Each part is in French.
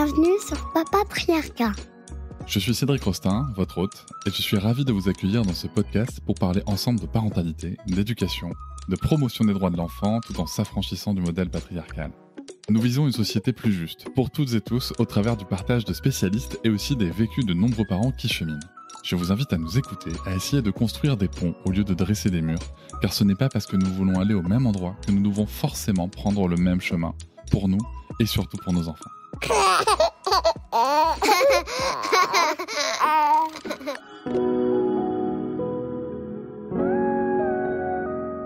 Bienvenue sur Papatriarcat. Je suis Cédric Rostin, votre hôte, et je suis ravi de vous accueillir dans ce podcast pour parler ensemble de parentalité, d'éducation, de promotion des droits de l'enfant tout en s'affranchissant du modèle patriarcal. Nous visons une société plus juste, pour toutes et tous, au travers du partage de spécialistes et aussi des vécus de nombreux parents qui cheminent. Je vous invite à nous écouter, à essayer de construire des ponts au lieu de dresser des murs, car ce n'est pas parce que nous voulons aller au même endroit que nous devons forcément prendre le même chemin, pour nous et surtout pour nos enfants.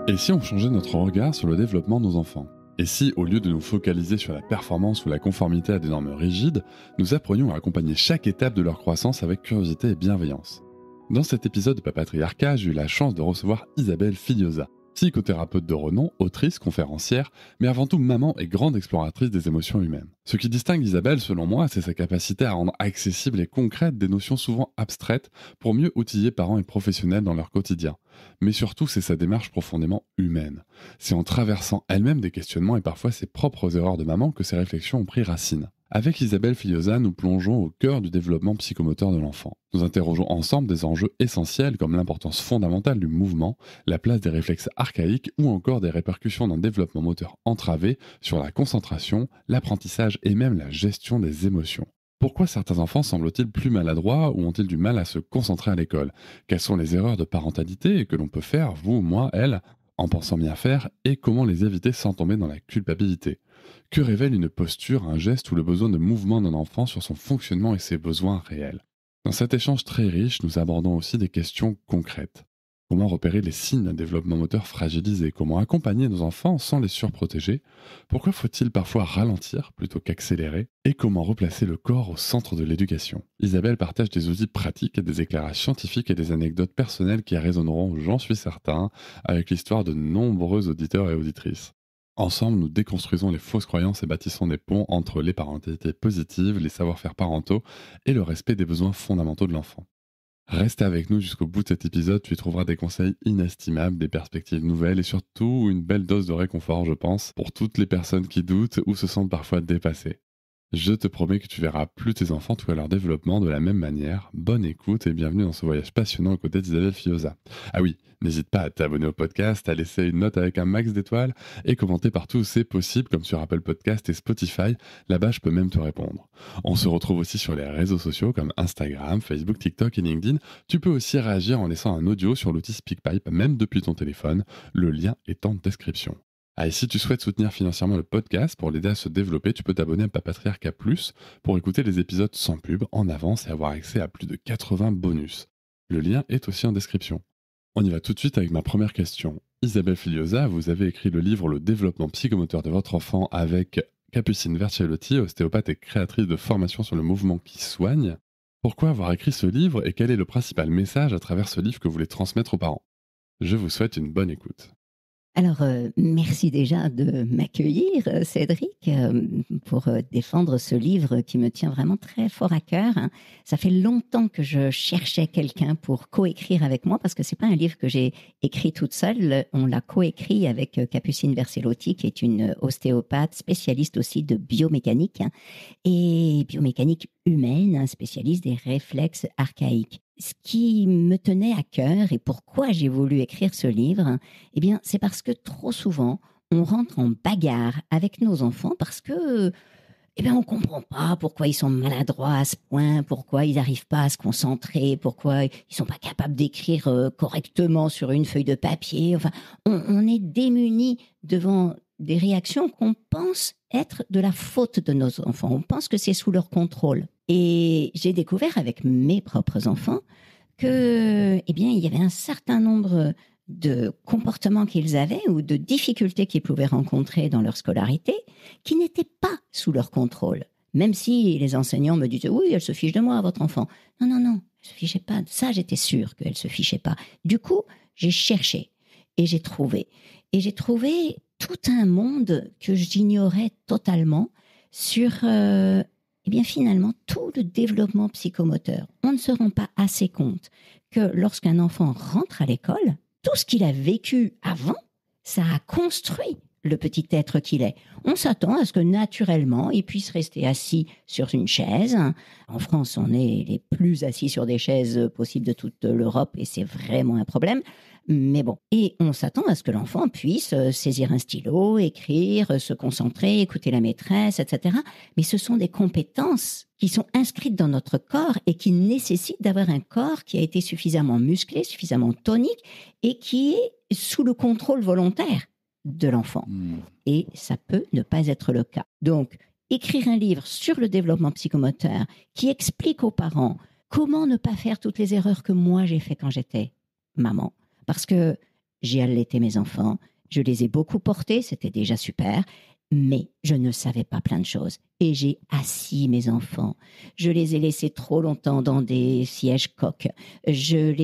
Et si on changeait notre regard sur le développement de nos enfants ? Et si, au lieu de nous focaliser sur la performance ou la conformité à des normes rigides, nous apprenions à accompagner chaque étape de leur croissance avec curiosité et bienveillance ? Dans cet épisode de Papatriarcat, j'ai eu la chance de recevoir Isabelle Filiosa, psychothérapeute de renom, autrice, conférencière, mais avant tout maman et grande exploratrice des émotions humaines. Ce qui distingue Isabelle, selon moi, c'est sa capacité à rendre accessibles et concrètes des notions souvent abstraites pour mieux outiller parents et professionnels dans leur quotidien. Mais surtout, c'est sa démarche profondément humaine. C'est en traversant elle-même des questionnements et parfois ses propres erreurs de maman que ses réflexions ont pris racine. Avec Isabelle Filiosa, nous plongeons au cœur du développement psychomoteur de l'enfant. Nous interrogeons ensemble des enjeux essentiels comme l'importance fondamentale du mouvement, la place des réflexes archaïques ou encore des répercussions d'un développement moteur entravé sur la concentration, l'apprentissage et même la gestion des émotions. Pourquoi certains enfants semblent-ils plus maladroits ou ont-ils du mal à se concentrer à l'école ? Quelles sont les erreurs de parentalité que l'on peut faire, vous, moi, elle, en pensant bien faire, et comment les éviter sans tomber dans la culpabilité ? Que révèle une posture, un geste ou le besoin de mouvement d'un enfant sur son fonctionnement et ses besoins réels ? Dans cet échange très riche, nous abordons aussi des questions concrètes. Comment repérer les signes d'un développement moteur fragilisé ? Comment accompagner nos enfants sans les surprotéger ? Pourquoi faut-il parfois ralentir plutôt qu'accélérer ? Et comment replacer le corps au centre de l'éducation ? Isabelle partage des outils pratiques, des éclairages scientifiques et des anecdotes personnelles qui résonneront, j'en suis certain, avec l'histoire de nombreux auditeurs et auditrices. Ensemble, nous déconstruisons les fausses croyances et bâtissons des ponts entre les parentalités positives, les savoir-faire parentaux et le respect des besoins fondamentaux de l'enfant. Reste avec nous jusqu'au bout de cet épisode, tu y trouveras des conseils inestimables, des perspectives nouvelles et surtout une belle dose de réconfort, je pense, pour toutes les personnes qui doutent ou se sentent parfois dépassées. Je te promets que tu verras plus tes enfants tout à leur développement de la même manière. Bonne écoute et bienvenue dans ce voyage passionnant aux côtés d'Isabelle Filiosa. Ah oui, n'hésite pas à t'abonner au podcast, à laisser une note avec un max d'étoiles et commenter partout où c'est possible, comme sur Apple Podcast et Spotify. Là-bas, je peux même te répondre. On se retrouve aussi sur les réseaux sociaux comme Instagram, Facebook, TikTok et LinkedIn. Tu peux aussi réagir en laissant un audio sur l'outil SpeakPipe, même depuis ton téléphone. Le lien est en description. Ah, et si tu souhaites soutenir financièrement le podcast pour l'aider à se développer, tu peux t'abonner à Papatriarcat Plus pour écouter les épisodes sans pub en avance et avoir accès à plus de 80 bonus. Le lien est aussi en description. On y va tout de suite avec ma première question. Isabelle Filiosa, vous avez écrit le livre Le développement psychomoteur de votre enfant avec Capucine Vercellotti, ostéopathe et créatrice de formation sur le mouvement qui soigne. Pourquoi avoir écrit ce livre et quel est le principal message à travers ce livre que vous voulez transmettre aux parents ? Je vous souhaite une bonne écoute. Alors, merci déjà de m'accueillir, Cédric, pour défendre ce livre qui me tient vraiment très fort à cœur. Ça fait longtemps que je cherchais quelqu'un pour coécrire avec moi, parce que c'est pas un livre que j'ai écrit toute seule. On l'a coécrit avec Capucine Vercellotti, qui est une ostéopathe, spécialiste aussi de biomécanique, et biomécanique humaine, spécialiste des réflexes archaïques. Ce qui me tenait à cœur et pourquoi j'ai voulu écrire ce livre, eh bien, c'est parce que trop souvent, on rentre en bagarre avec nos enfants parce que, eh bien, on comprend pas pourquoi ils sont maladroits à ce point, pourquoi ils n'arrivent pas à se concentrer, pourquoi ils sont pas capables d'écrire correctement sur une feuille de papier. Enfin, on est démunis devant des réactions qu'on pense être de la faute de nos enfants. On pense que c'est sous leur contrôle. Et j'ai découvert avec mes propres enfants que, eh bien, il y avait un certain nombre de comportements qu'ils avaient ou de difficultés qu'ils pouvaient rencontrer dans leur scolarité qui n'étaient pas sous leur contrôle. Même si les enseignants me disaient « Oui, elle se fiche de moi, votre enfant ». Non, elle se fichait pas. Ça, j'étais sûre qu'elle se fichait pas. Du coup, j'ai cherché et j'ai trouvé. Et j'ai trouvé tout un monde que j'ignorais totalement sur, eh bien finalement, tout le développement psychomoteur. On ne se rend pas assez compte que lorsqu'un enfant rentre à l'école, tout ce qu'il a vécu avant, ça a construit le petit être qu'il est. On s'attend à ce que naturellement, il puisse rester assis sur une chaise. En France, on est les plus assis sur des chaises possibles de toute l'Europe et c'est vraiment un problème. Mais bon, et on s'attend à ce que l'enfant puisse saisir un stylo, écrire, se concentrer, écouter la maîtresse, etc. Mais ce sont des compétences qui sont inscrites dans notre corps et qui nécessitent d'avoir un corps qui a été suffisamment musclé, suffisamment tonique et qui est sous le contrôle volontaire de l'enfant. Et ça peut ne pas être le cas. Donc, écrire un livre sur le développement psychomoteur qui explique aux parents comment ne pas faire toutes les erreurs que moi j'ai fait quand j'étais maman. Parce que j'ai allaité mes enfants, je les ai beaucoup portés, c'était déjà super, mais je ne savais pas plein de choses. Et j'ai assis mes enfants. Je les ai laissés trop longtemps dans des sièges coques. J'ai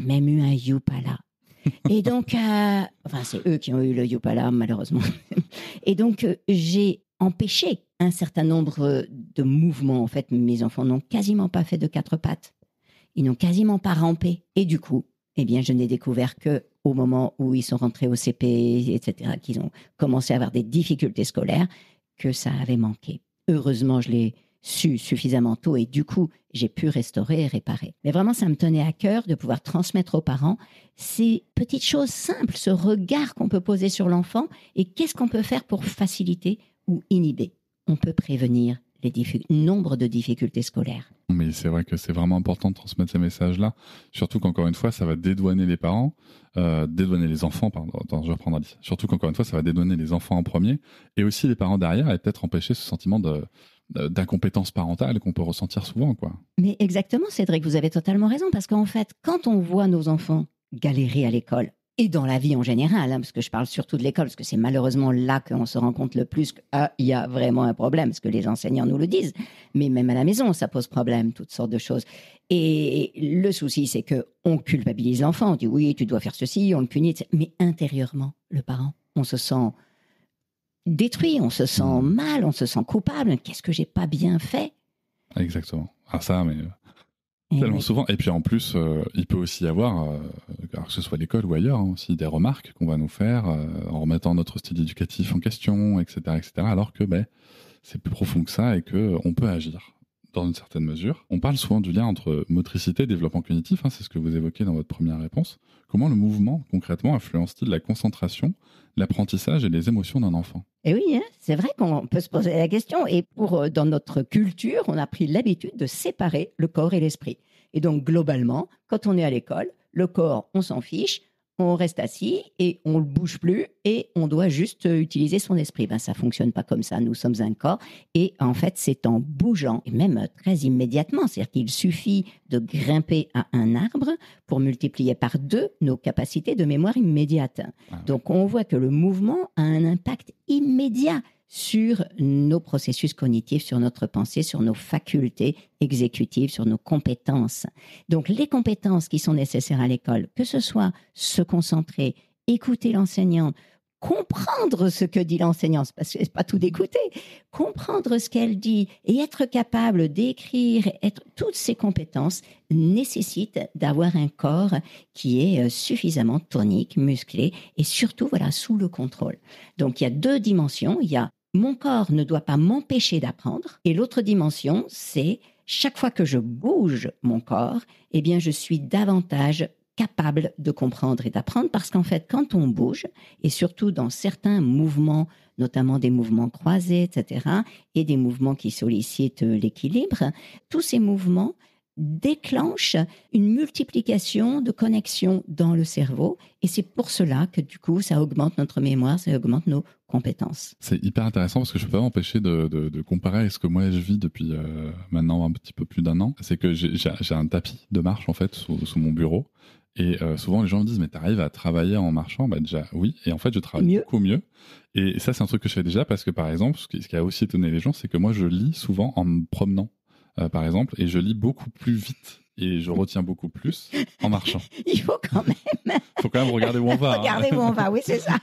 même eu un Yupala. Et donc, c'est eux qui ont eu le Yupala, malheureusement. Et donc, j'ai empêché un certain nombre de mouvements. En fait, mes enfants n'ont quasiment pas fait de 4 pattes. Ils n'ont quasiment pas rampé. Et du coup, eh bien, je n'ai découvert qu'au moment où ils sont rentrés au CP, etc., qu'ils ont commencé à avoir des difficultés scolaires, que ça avait manqué. Heureusement, je l'ai su suffisamment tôt et du coup, j'ai pu restaurer et réparer. Mais vraiment, ça me tenait à cœur de pouvoir transmettre aux parents ces petites choses simples, ce regard qu'on peut poser sur l'enfant et qu'est-ce qu'on peut faire pour faciliter ou inhiber. On peut prévenir nombre de difficultés scolaires. Mais c'est vrai que c'est vraiment important de transmettre ces messages-là, surtout qu'encore une fois, ça va dédouaner les parents, dédouaner les enfants, pardon, attends, je vais reprendre Alice. Surtout qu'encore une fois, ça va dédouaner les enfants en premier, et aussi les parents derrière, et peut-être empêcher ce sentiment d'incompétence parentale qu'on peut ressentir souvent, quoi. Mais exactement, Cédric, vous avez totalement raison, parce qu'en fait, quand on voit nos enfants galérer à l'école, et dans la vie en général, parce que je parle surtout de l'école, parce que c'est malheureusement là qu'on se rend compte le plus qu'il y a vraiment un problème, parce que les enseignants nous le disent, mais même à la maison, ça pose problème, toutes sortes de choses. Et le souci, c'est qu'on culpabilise l'enfant, on dit oui, tu dois faire ceci, on le punit, etc. Mais intérieurement, le parent, on se sent détruit, on se sent mal, on se sent coupable, qu'est-ce que j'ai pas bien fait ? Exactement. Ah ça, mais... tellement souvent. Et puis en plus, il peut aussi y avoir, que ce soit à l'école ou ailleurs, aussi des remarques qu'on va nous faire en remettant notre style éducatif en question, etc., etc. Alors que c'est plus profond que ça et qu'on peut agir dans une certaine mesure. On parle souvent du lien entre motricité et développement cognitif, c'est ce que vous évoquez dans votre première réponse. Comment le mouvement, concrètement, influence-t-il la concentration, l'apprentissage et les émotions d'un enfant ? Et oui, c'est vrai qu'on peut se poser la question. Et dans notre culture, on a pris l'habitude de séparer le corps et l'esprit. Et donc, globalement, quand on est à l'école, le corps, on s'en fiche, on reste assis et on ne le bouge plus et on doit juste utiliser son esprit. Ça ne fonctionne pas comme ça. Nous sommes un corps et en fait, c'est en bougeant, et même très immédiatement, c'est-à-dire qu'il suffit de grimper à un arbre pour multiplier par 2 nos capacités de mémoire immédiate. Donc, on voit que le mouvement a un impact immédiat sur nos processus cognitifs, sur notre pensée, sur nos facultés exécutives, sur nos compétences. Donc, les compétences qui sont nécessaires à l'école, que ce soit se concentrer, écouter l'enseignante, comprendre ce que dit l'enseignante, parce que c'est pas tout d'écouter, comprendre ce qu'elle dit et être capable d'écrire, toutes ces compétences nécessitent d'avoir un corps qui est suffisamment tonique, musclé et surtout sous le contrôle. Donc, il y a 2 dimensions. Il y a mon corps ne doit pas m'empêcher d'apprendre. Et l'autre dimension, c'est chaque fois que je bouge mon corps, eh bien, je suis davantage capable de comprendre et d'apprendre parce qu'en fait, quand on bouge, et surtout dans certains mouvements, notamment des mouvements croisés, etc., et des mouvements qui sollicitent l'équilibre, tous ces mouvements déclenche une multiplication de connexions dans le cerveau et c'est pour cela que du coup ça augmente notre mémoire, ça augmente nos compétences. C'est hyper intéressant parce que je ne peux pas m'empêcher de comparer avec ce que moi je vis depuis maintenant un petit peu plus d'1 an. C'est que j'ai un tapis de marche en fait sous mon bureau et souvent les gens me disent mais t'arrives à travailler en marchant ? Déjà oui, et en fait je travaille beaucoup mieux et ça c'est un truc que je fais déjà parce que par exemple ce qui a aussi étonné les gens c'est que moi je lis souvent en me promenant. Par exemple, et je lis beaucoup plus vite et je retiens beaucoup plus en marchant. Il faut quand même regarder où on va. regarder où on va, oui, c'est ça.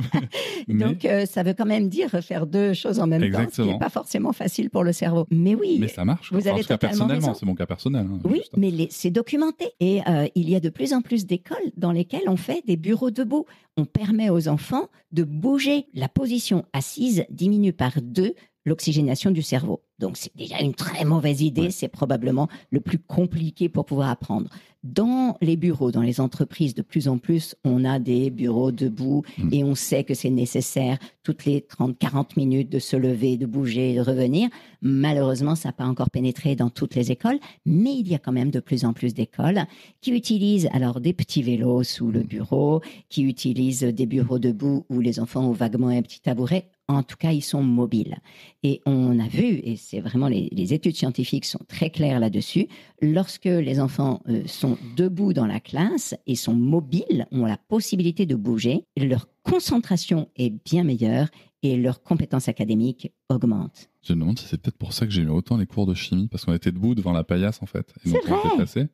Mais- Donc, ça veut quand même dire faire deux choses en même temps, ce qui Exactement. n'est pas forcément facile pour le cerveau. Mais oui, Mais ça marche. vous avez en tout cas, totalement personnellement, raison. c'est mon cas personnel. Hein, oui, juste. mais c'est documenté. Et il y a de plus en plus d'écoles dans lesquelles on fait des bureaux debout. On permet aux enfants de bouger. La position assise diminue par 2 l'oxygénation du cerveau. Donc, c'est déjà une très mauvaise idée. Ouais. C'est probablement le plus compliqué pour pouvoir apprendre. Dans les bureaux, dans les entreprises, de plus en plus, on a des bureaux debout et on sait que c'est nécessaire toutes les 30-40 minutes de se lever, de bouger, de revenir. Malheureusement, ça n'a pas encore pénétré dans toutes les écoles, mais il y a quand même de plus en plus d'écoles qui utilisent alors des petits vélos sous le bureau, qui utilisent des bureaux debout où les enfants ont vaguement un petit tabouret. En tout cas, ils sont mobiles. Et on a vu, et c'est vraiment les études scientifiques sont très claires là-dessus, lorsque les enfants sont debout dans la classe et sont mobiles, ont la possibilité de bouger, leur concentration est bien meilleure et leurs compétences académiques augmentent. Je me demande si c'est peut-être pour ça que j'ai eu autant les cours de chimie, parce qu'on était debout devant la paillasse, en fait. Et C'est donc, on vrai. était placés.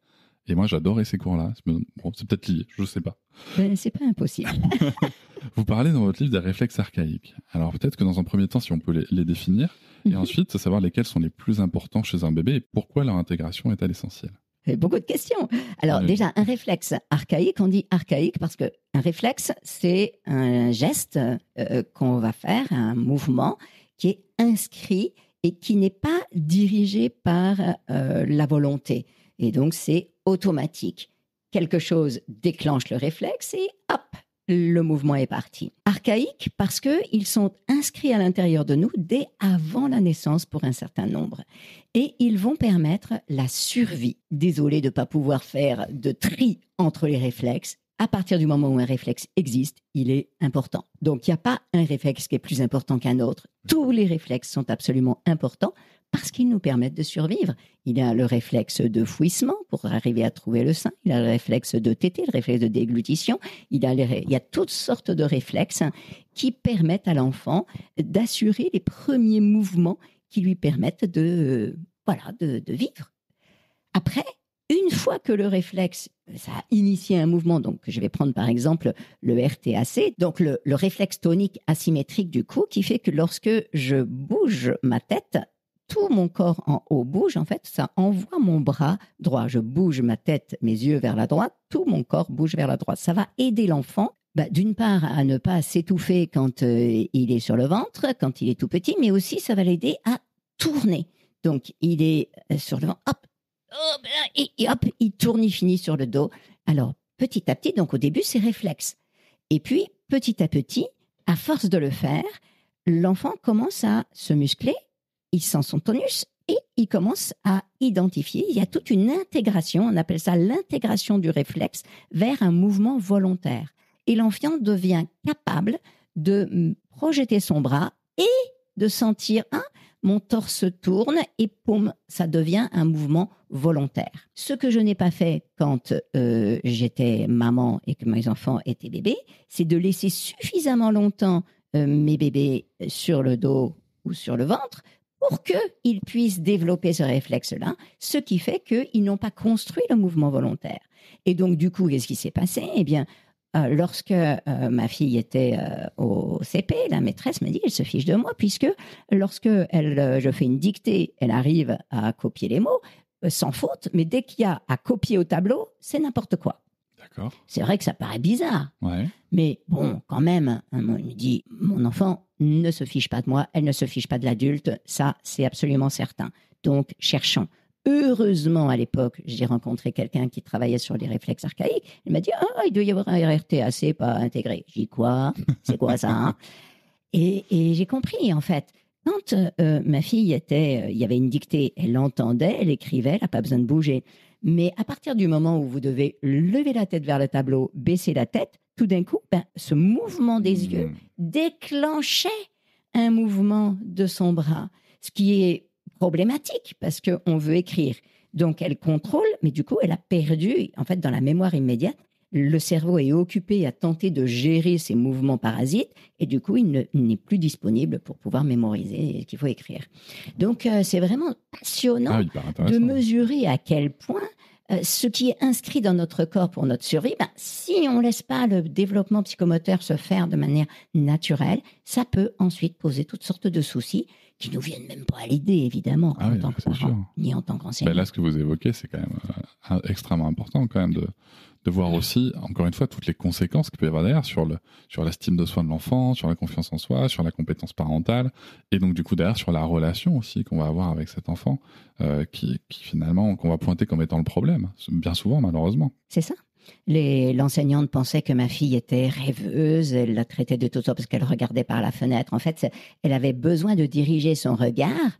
Et moi, j'adorais ces cours-là. Bon, c'est peut-être lié, je ne sais pas. C'est pas impossible. Vous parlez dans votre livre des réflexes archaïques. Alors peut-être que dans un premier temps, si on peut les définir, et ensuite savoir lesquels sont les plus importants chez un bébé et pourquoi leur intégration est-elle essentielle. Beaucoup de questions. Alors déjà, un réflexe archaïque, on dit archaïque parce qu'un réflexe, c'est un geste qu'on va faire, un mouvement qui est inscrit et qui n'est pas dirigé par la volonté. Et donc, c'est automatique. Quelque chose déclenche le réflexe et hop, le mouvement est parti. Archaïque parce qu'ils sont inscrits à l'intérieur de nous dès avant la naissance pour un certain nombre. Et ils vont permettre la survie. Désolé de ne pas pouvoir faire de tri entre les réflexes. À partir du moment où un réflexe existe, il est important. Donc, il n'y a pas un réflexe qui est plus important qu'un autre. Tous les réflexes sont absolument importants parce qu'ils nous permettent de survivre. Il y a le réflexe de fouissement pour arriver à trouver le sein. Il y a le réflexe de téter, le réflexe de déglutition. Il y a toutes sortes de réflexes qui permettent à l'enfant d'assurer les premiers mouvements qui lui permettent de vivre. Après, une fois que le réflexe, ça a initié un mouvement, donc je vais prendre par exemple le RTAC, donc le réflexe tonique asymétrique du cou, qui fait que lorsque je bouge ma tête, tout mon corps en haut bouge, en fait, ça envoie mon bras droit. Je bouge ma tête, mes yeux vers la droite, tout mon corps bouge vers la droite. Ça va aider l'enfant, d'une part, à ne pas s'étouffer quand il est sur le ventre, quand il est tout petit, mais aussi ça va l'aider à tourner. Donc, il est sur le ventre, hop, et hop, il tourne, il finit sur le dos. Alors, petit à petit, donc au début, c'est réflexe. Et puis, petit à petit, à force de le faire, l'enfant commence à se muscler, il sent son tonus et il commence à identifier. Il y a toute une intégration, on appelle ça l'intégration du réflexe vers un mouvement volontaire. Et l'enfant devient capable de projeter son bras et de sentir, mon torse tourne et poum, ça devient un mouvement volontaire. Ce que je n'ai pas fait quand j'étais maman et que mes enfants étaient bébés, c'est de laisser suffisamment longtemps mes bébés sur le dos ou sur le ventre pour qu'ils puissent développer ce réflexe-là, ce qui fait qu'ils n'ont pas construit le mouvement volontaire. Et donc, du coup, qu'est-ce qui s'est passé ? Eh bien, lorsque ma fille était au CP, la maîtresse m'a dit qu'elle se fiche de moi, puisque lorsque je fais une dictée, elle arrive à copier les mots sans faute, mais dès qu'il y a à copier au tableau, c'est n'importe quoi. D'accord. C'est vrai que ça paraît bizarre, Ouais. mais bon, quand même, il me dit, mon enfant ne se fiche pas de moi, elle ne se fiche pas de l'adulte, ça c'est absolument certain. Donc, cherchons. Heureusement, à l'époque, j'ai rencontré quelqu'un qui travaillait sur les réflexes archaïques. Il m'a dit, il doit y avoir un RTAC pas intégré. J'ai dit, quoi ? C'est quoi ça ? Et j'ai compris, en fait. Quand ma fille il y avait une dictée, elle l'entendait, elle écrivait, elle n'a pas besoin de bouger. Mais à partir du moment où vous devez lever la tête vers le tableau, baisser la tête, tout d'un coup, ce mouvement des yeux déclenchait un mouvement de son bras, ce qui est problématique parce qu'on veut écrire. Donc, elle contrôle, mais du coup, elle a perdu, en fait, dans la mémoire immédiate, le cerveau est occupé à tenter de gérer ces mouvements parasites et du coup, il n'est plus disponible pour pouvoir mémoriser ce qu'il faut écrire. Donc, c'est vraiment passionnant Hyper de intéressant. mesurer à quel point ce qui est inscrit dans notre corps pour notre survie, si on laisse pas le développement psychomoteur se faire de manière naturelle, ça peut ensuite poser toutes sortes de soucis qui nous viennent même pas à l'idée, évidemment, en tant que parent, ni en tant qu'enseignant. Là, ce que vous évoquez, c'est quand même extrêmement important quand même de voir aussi, encore une fois, toutes les conséquences qu'il peut y avoir derrière sur l'estime de soi de l'enfant, sur la confiance en soi, sur la compétence parentale, et donc du coup derrière sur la relation aussi qu'on va avoir avec cet enfant, qui finalement, qu'on va pointer comme étant le problème, bien souvent malheureusement. C'est ça. L'enseignante pensait que ma fille était rêveuse, elle la traitait de toutes sortes parce qu'elle regardait par la fenêtre. En fait, elle avait besoin de diriger son regard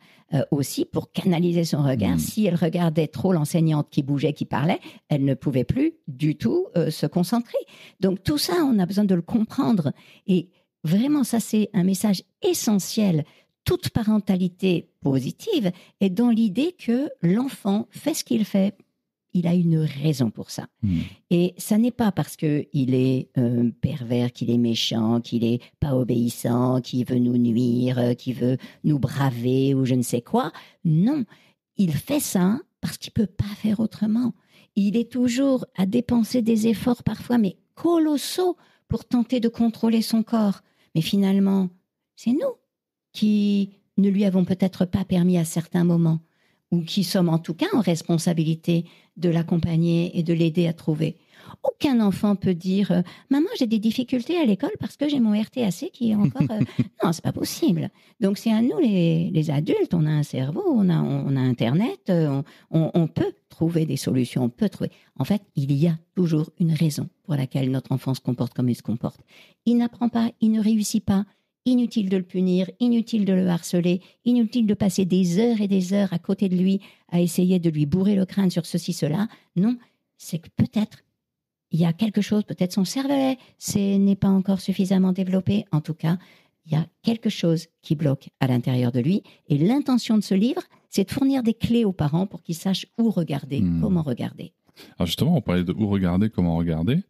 aussi pour canaliser son regard. Si elle regardait trop l'enseignante qui bougeait, qui parlait, elle ne pouvait plus du tout se concentrer. Donc tout ça, on a besoin de le comprendre. Et vraiment, ça c'est un message essentiel. Toute parentalité positive est dans l'idée que l'enfant fait ce qu'il fait. Il a une raison pour ça. Et ça n'est pas parce qu'il est pervers, qu'il est méchant, qu'il est pas obéissant, qu'il veut nous nuire, qu'il veut nous braver ou je ne sais quoi. Non, il fait ça parce qu'il peut pas faire autrement. Il est toujours à dépenser des efforts parfois, mais colossaux, pour tenter de contrôler son corps. Mais finalement, c'est nous qui ne lui avons peut-être pas permis à certains moments, ou qui sommes en tout cas en responsabilité de l'accompagner et de l'aider à trouver. Aucun enfant peut dire « Maman, j'ai des difficultés à l'école parce que j'ai mon RTAC qui est encore… » Non, c'est pas possible. Donc c'est à nous les adultes, on a un cerveau, on a Internet, on peut trouver des solutions, on peut trouver… En fait, il y a toujours une raison pour laquelle notre enfant se comporte comme il se comporte. Il n'apprend pas, il ne réussit pas. Inutile de le punir, inutile de le harceler, inutile de passer des heures et des heures à côté de lui à essayer de lui bourrer le crâne sur ceci, cela. Non, c'est que peut-être il y a quelque chose, peut-être son cervelet n'est pas encore suffisamment développé. En tout cas, il y a quelque chose qui bloque à l'intérieur de lui. Et l'intention de ce livre, c'est de fournir des clés aux parents pour qu'ils sachent où regarder, comment regarder. Alors justement, on parlait de où regarder, comment regarder.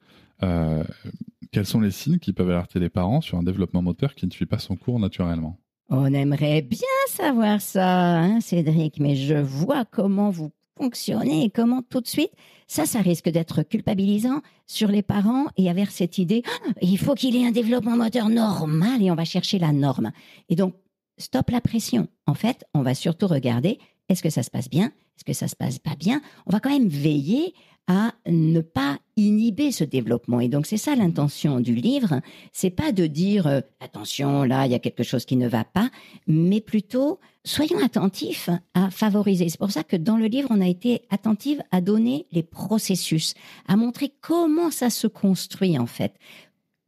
Quels sont les signes qui peuvent alerter les parents sur un développement moteur qui ne suit pas son cours naturellement? On aimerait bien savoir ça, hein, Cédric, mais je vois comment vous fonctionnez et comment tout de suite, ça risque d'être culpabilisant sur les parents et avec cette idée, il faut qu'il ait un développement moteur normal et on va chercher la norme. Et donc, stop la pression. En fait, on va surtout regarder, est-ce que ça se passe bien? Est-ce que ça se passe pas bien? On va quand même veiller à ne pas inhiber ce développement. Et donc, c'est ça l'intention du livre. C'est pas de dire, attention, là, il y a quelque chose qui ne va pas, mais plutôt, soyons attentifs à favoriser. C'est pour ça que dans le livre, on a été attentifs à donner les processus, à montrer comment ça se construit, en fait.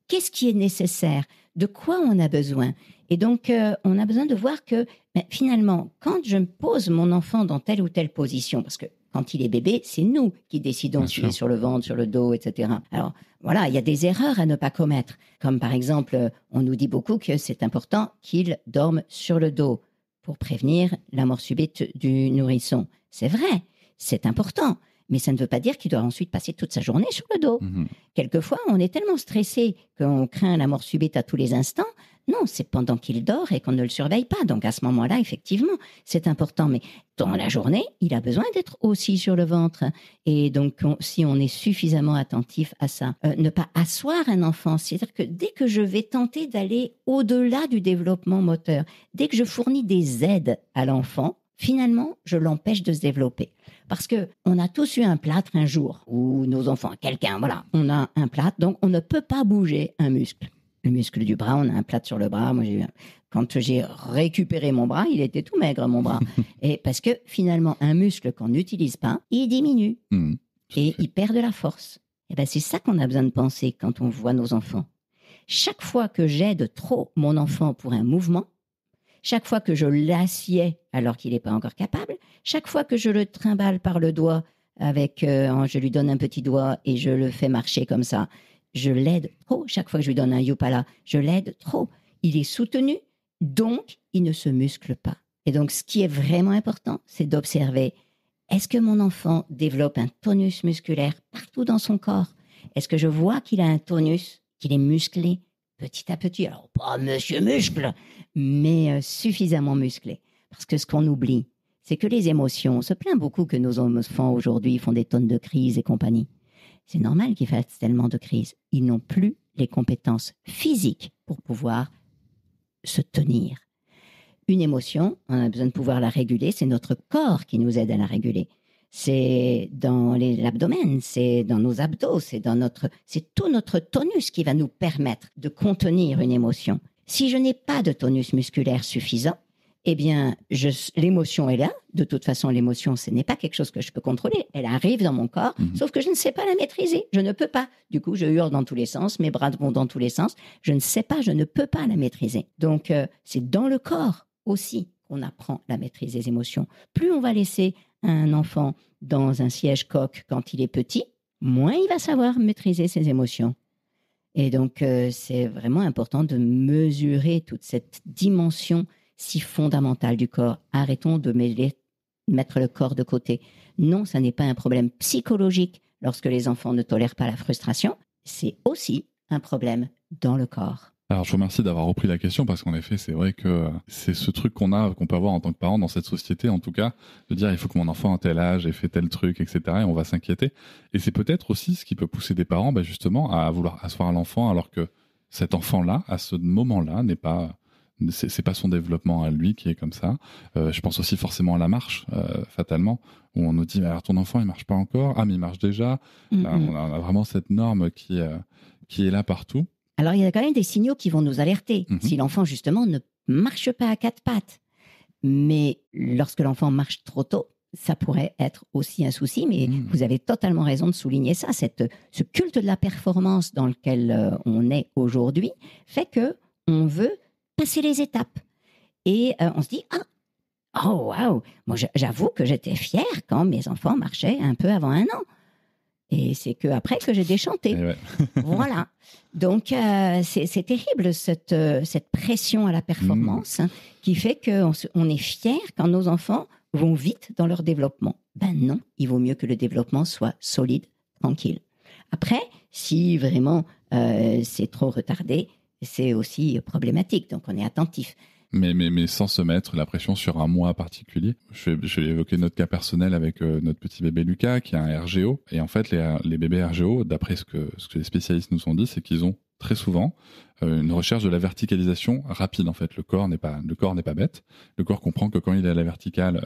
Qu'est-ce qui est nécessaire? De quoi on a besoin? Et donc, on a besoin de voir que, finalement, quand je pose mon enfant dans telle ou telle position, parce que quand il est bébé, c'est nous qui décidons s'il est sur le ventre, sur le dos, etc. Alors, voilà, il y a des erreurs à ne pas commettre. Comme par exemple, on nous dit beaucoup que c'est important qu'il dorme sur le dos pour prévenir la mort subite du nourrisson. C'est vrai, c'est important. Mais ça ne veut pas dire qu'il doit ensuite passer toute sa journée sur le dos. Quelquefois, on est tellement stressé qu'on craint la mort subite à tous les instants. Non, c'est pendant qu'il dort et qu'on ne le surveille pas. Donc à ce moment-là, effectivement, c'est important. Mais dans la journée, il a besoin d'être aussi sur le ventre. Et donc, si on est suffisamment attentif à ça, ne pas asseoir un enfant, c'est-à-dire que dès que je vais tenter d'aller au-delà du développement moteur, dès que je fournis des aides à l'enfant, finalement, je l'empêche de se développer. Parce que on a tous eu un plâtre un jour, ou nos enfants, quelqu'un, voilà, on a un plâtre, donc on ne peut pas bouger un muscle. Le muscle du bras, on a un plâtre sur le bras. Moi, quand j'ai récupéré mon bras, il était tout maigre, mon bras. Et parce que finalement, un muscle qu'on n'utilise pas, il diminue et il perd de la force. Et ben, c'est ça qu'on a besoin de penser quand on voit nos enfants. Chaque fois que j'aide trop mon enfant pour un mouvement, chaque fois que je l'assieds alors qu'il n'est pas encore capable, chaque fois que je le trimballe par le doigt je lui donne un petit doigt et je le fais marcher comme ça, je l'aide trop. Chaque fois que je lui donne un Yupala, je l'aide trop. Il est soutenu, donc il ne se muscle pas. Et donc, ce qui est vraiment important, c'est d'observer, est-ce que mon enfant développe un tonus musculaire partout dans son corps? Est-ce que je vois qu'il a un tonus, qu'il est musclé petit à petit? Alors, pas monsieur muscle, mais suffisamment musclé. Parce que ce qu'on oublie, c'est que les émotions, on se plaint beaucoup que nos enfants aujourd'hui font des tonnes de crises et compagnie. C'est normal qu'ils fassent tellement de crises. Ils n'ont plus les compétences physiques pour pouvoir se tenir. Une émotion, on a besoin de pouvoir la réguler, c'est notre corps qui nous aide à la réguler. C'est dans l'abdomen, c'est dans nos abdos, c'est tout notre tonus qui va nous permettre de contenir une émotion. Si je n'ai pas de tonus musculaire suffisant, eh bien, l'émotion est là. De toute façon, l'émotion, ce n'est pas quelque chose que je peux contrôler. Elle arrive dans mon corps, sauf que je ne sais pas la maîtriser. Je ne peux pas. Du coup, je hurle dans tous les sens, mes bras vont dans tous les sens. Je ne sais pas, je ne peux pas la maîtriser. Donc, c'est dans le corps aussi qu'on apprend la maîtrise des émotions. Plus on va laisser un enfant dans un siège coq quand il est petit, moins il va savoir maîtriser ses émotions. Et donc, c'est vraiment important de mesurer toute cette dimension si fondamentale du corps. Arrêtons de mettre le corps de côté. Non, ça n'est pas un problème psychologique lorsque les enfants ne tolèrent pas la frustration. C'est aussi un problème dans le corps. Alors, je vous remercie d'avoir repris la question parce qu'en effet, c'est vrai que c'est ce truc qu'on peut avoir en tant que parent dans cette société, en tout cas, de dire il faut que mon enfant à tel âge ait fait tel truc, etc. Et on va s'inquiéter. Et c'est peut-être aussi ce qui peut pousser des parents, justement, à vouloir asseoir l'enfant alors que cet enfant-là, à ce moment-là, c'est pas son développement à lui qui est comme ça. Je pense aussi forcément à la marche, fatalement, où on nous dit alors ton enfant il marche pas encore, mais il marche déjà. Là, on a vraiment cette norme qui est là partout. Alors, il y a quand même des signaux qui vont nous alerter. Si l'enfant, justement, ne marche pas à quatre pattes. Mais lorsque l'enfant marche trop tôt, ça pourrait être aussi un souci. Mais vous avez totalement raison de souligner ça. Ce culte de la performance dans lequel on est aujourd'hui fait qu'on veut passer les étapes. Et on se dit, oh waouh, moi j'avoue que j'étais fière quand mes enfants marchaient un peu avant 1 an. Et c'est qu'après que j'ai déchanté. Ouais. Voilà. Donc, c'est terrible, cette pression à la performance qui fait qu'on est fier quand nos enfants vont vite dans leur développement. Ben non, il vaut mieux que le développement soit solide, tranquille. Après, si vraiment c'est trop retardé, c'est aussi problématique. Donc, on est attentif. Mais sans se mettre la pression sur un mois particulier. Je vais évoquer notre cas personnel avec notre petit bébé Lucas qui a un RGO. Et en fait, les bébés RGO, d'après ce que les spécialistes nous ont dit, c'est qu'ils ont très souvent une recherche de la verticalisation rapide. En fait, le corps n'est pas bête. Le corps comprend que quand il est à la verticale,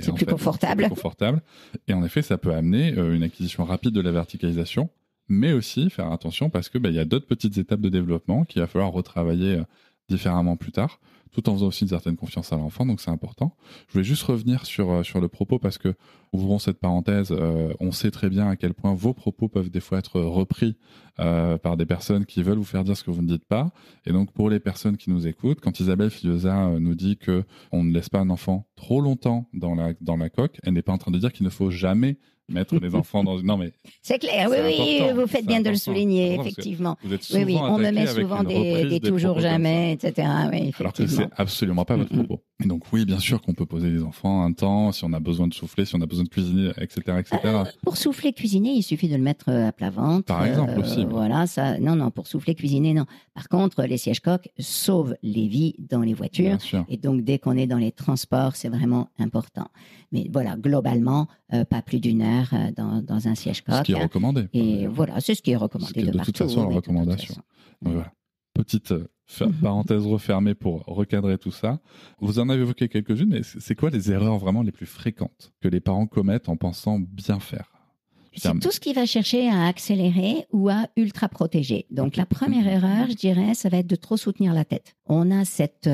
c'est plus confortable. Et en effet, ça peut amener une acquisition rapide de la verticalisation, mais aussi faire attention parce que il y a d'autres petites étapes de développement qu'il va falloir retravailler différemment plus tard, tout en faisant aussi une certaine confiance à l'enfant, donc c'est important. Je voulais juste revenir sur le propos parce que, ouvrons cette parenthèse, on sait très bien à quel point vos propos peuvent des fois être repris par des personnes qui veulent vous faire dire ce que vous ne dites pas. Et donc, pour les personnes qui nous écoutent, quand Isabelle Filiosa nous dit que on ne laisse pas un enfant trop longtemps dans la coque, elle n'est pas en train de dire qu'il ne faut jamais mettre les enfants dans une... Non, mais c'est clair, oui, vous faites bien de le souligner, effectivement. Vous êtes souvent on me met souvent des toujours jamais, etc. Oui, alors que c'est absolument pas votre propos. Et donc oui, bien sûr qu'on peut poser les enfants un temps, si on a besoin de souffler, si on a besoin de cuisiner, etc. Pour souffler, cuisiner, il suffit de le mettre à plat ventre. Par exemple aussi. Voilà, ça. Non, pour souffler, cuisiner, non. Par contre, les sièges coques sauvent les vies dans les voitures. Bien sûr. Et donc, dès qu'on est dans les transports, c'est vraiment important. Mais voilà, globalement, pas plus d'1 heure dans un siège coque. Ce qui est recommandé. Et voilà, c'est ce qui est recommandé de toute façon, la recommandation. Donc, voilà. Petite parenthèse refermée pour recadrer tout ça. Vous en avez évoqué quelques-unes, mais c'est quoi les erreurs vraiment les plus fréquentes que les parents commettent en pensant bien faire ? C'est tout ce qui va chercher à accélérer ou à ultra protéger. Donc, la première erreur, je dirais, ça va être de trop soutenir la tête. On a cette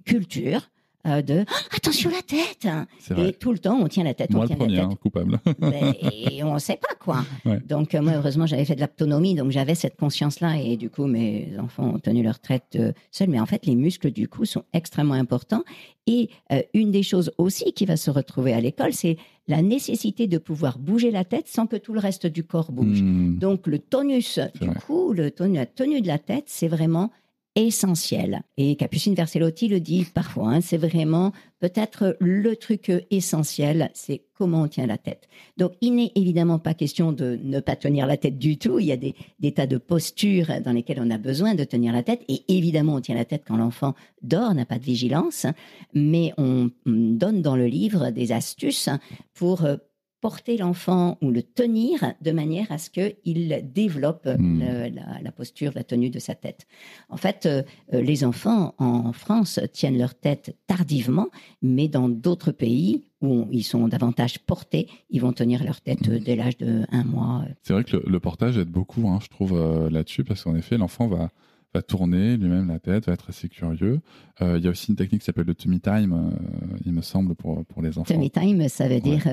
culture de attention la tête, et tout le temps on tient la tête. Moi le premier, coupable. Et on ne sait pas quoi. Ouais. Donc moi heureusement j'avais fait de l'aptonomie, donc j'avais cette conscience-là, et du coup mes enfants ont tenu leur tête seuls. Mais en fait les muscles du cou sont extrêmement importants. Et une des choses aussi qui va se retrouver à l'école, c'est la nécessité de pouvoir bouger la tête sans que tout le reste du corps bouge. Donc le tonus du cou, la tenue de la tête, c'est vraiment essentiel. Et Capucine Versellotti le dit parfois, hein, c'est vraiment peut-être le truc essentiel, c'est comment on tient la tête. Donc, il n'est évidemment pas question de ne pas tenir la tête du tout. Il y a des tas de postures dans lesquelles on a besoin de tenir la tête. Et évidemment, on tient la tête quand l'enfant dort, n'a pas de vigilance. Mais on donne dans le livre des astuces pour porter l'enfant ou le tenir de manière à ce qu'il développe la posture, la tenue de sa tête. En fait, les enfants en France tiennent leur tête tardivement, mais dans d'autres pays où ils sont davantage portés, ils vont tenir leur tête dès l'âge de 1 mois. C'est vrai que le portage aide beaucoup, hein, je trouve, là-dessus, parce qu'en effet, l'enfant va tourner lui-même la tête, va être assez curieux. Il y a aussi une technique qui s'appelle le tummy time, il me semble, pour les enfants. Tummy time, ça veut dire